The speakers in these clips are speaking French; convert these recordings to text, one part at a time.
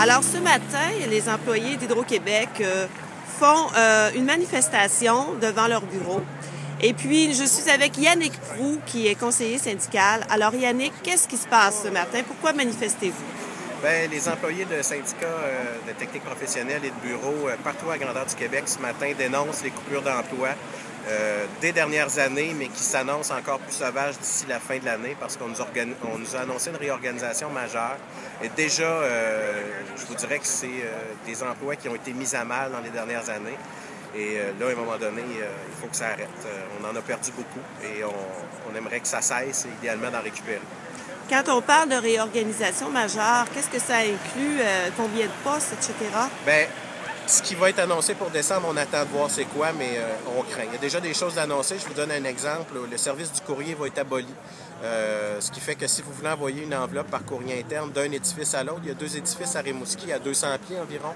Alors ce matin, les employés d'Hydro-Québec font une manifestation devant leur bureau. Et puis, je suis avec Yannick Proulx, qui est conseiller syndical. Alors Yannick, qu'est-ce qui se passe ce matin? Pourquoi manifestez-vous? Bien, les employés de syndicats de technique professionnelle et de bureaux partout à grandeur du Québec ce matin dénoncent les coupures d'emploi des dernières années, mais qui s'annoncent encore plus sauvages d'ici la fin de l'année parce qu'on nous a annoncé une réorganisation majeure. Et déjà, je vous dirais que c'est des emplois qui ont été mis à mal dans les dernières années. Et là, à un moment donné, il faut que ça arrête. On en a perdu beaucoup et on aimerait que ça cesse et idéalement d'en récupérer. Quand on parle de réorganisation majeure, qu'est-ce que ça inclut? Combien de postes, etc.? Bien, ce qui va être annoncé pour décembre, on attend de voir c'est quoi, mais on craint. Il y a déjà des choses annoncées. Je vous donne un exemple. Le service du courrier va être aboli. Ce qui fait que si vous voulez envoyer une enveloppe par courrier interne d'un édifice à l'autre, il y a 2 édifices à Rimouski, à 200 pieds environ.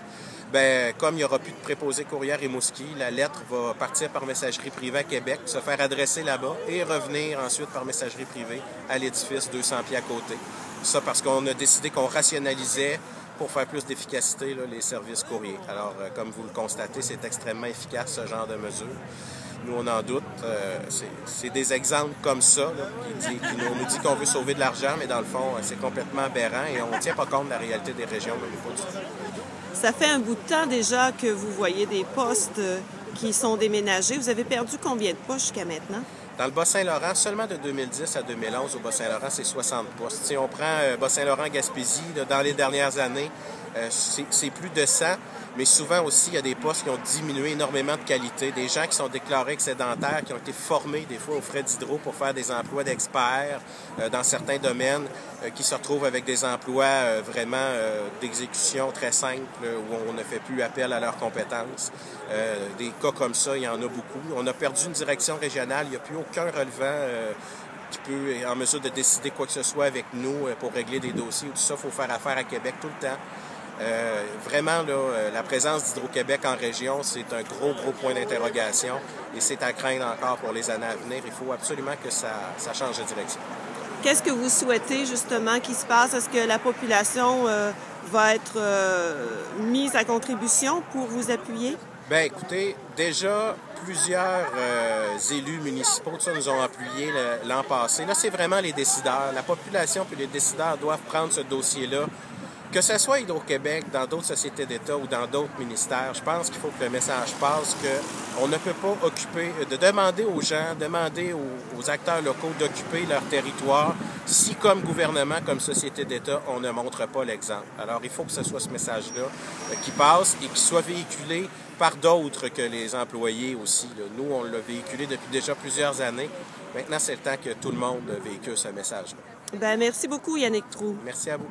Bien, comme il n'y aura plus de préposé courrier à Rimouski, la lettre va partir par messagerie privée à Québec, se faire adresser là-bas et revenir ensuite par messagerie privée à l'édifice 200 pieds à côté. Ça parce qu'on a décidé qu'on rationalisait pour faire plus d'efficacité les services courriers. Alors, comme vous le constatez, c'est extrêmement efficace ce genre de mesures. Nous, on en doute. C'est des exemples comme ça qui nous dit qu'on veut sauver de l'argent, mais dans le fond, c'est complètement aberrant et on ne tient pas compte de la réalité des régions, mais pas du tout. Ça fait un bout de temps déjà que vous voyez des postes qui sont déménagés. Vous avez perdu combien de postes jusqu'à maintenant? Dans le Bas-Saint-Laurent, seulement de 2010 à 2011, au Bas-Saint-Laurent, c'est 60 postes. Si on prend Bas-Saint-Laurent-Gaspésie, dans les dernières années, c'est plus de 100, mais souvent aussi, il y a des postes qui ont diminué énormément de qualité. Des gens qui sont déclarés excédentaires, qui ont été formés des fois aux frais d'Hydro pour faire des emplois d'experts dans certains domaines, qui se retrouvent avec des emplois vraiment d'exécution très simples, où on ne fait plus appel à leurs compétences. Des cas comme ça, il y en a beaucoup. On a perdu une direction régionale, il n'y a plus aucun relevant qui peut être en mesure de décider quoi que ce soit avec nous pour régler des dossiers. Tout ça, il faut faire affaire à Québec tout le temps. Vraiment, là, la présence d'Hydro-Québec en région, c'est un gros point d'interrogation et c'est à craindre encore pour les années à venir. Il faut absolument que ça change de direction. Qu'est-ce que vous souhaitez justement qu'il se passe? Est-ce que la population va être mise à contribution pour vous appuyer? Bien, écoutez, déjà, plusieurs élus municipaux nous ont appuyés l'an passé. Là, c'est vraiment les décideurs. La population et les décideurs doivent prendre ce dossier-là. Que ce soit Hydro-Québec, dans d'autres sociétés d'État ou dans d'autres ministères, je pense qu'il faut que le message passe qu'on ne peut pas de demander aux gens, demander aux acteurs locaux d'occuper leur territoire si, comme gouvernement, comme société d'État, on ne montre pas l'exemple. Alors, il faut que ce soit ce message-là qui passe et qui soit véhiculé par d'autres que les employés aussi. Nous, on l'a véhiculé depuis déjà plusieurs années. Maintenant, c'est le temps que tout le monde véhicule ce message-là. Bien, merci beaucoup, Yannick Proulx. Merci à vous.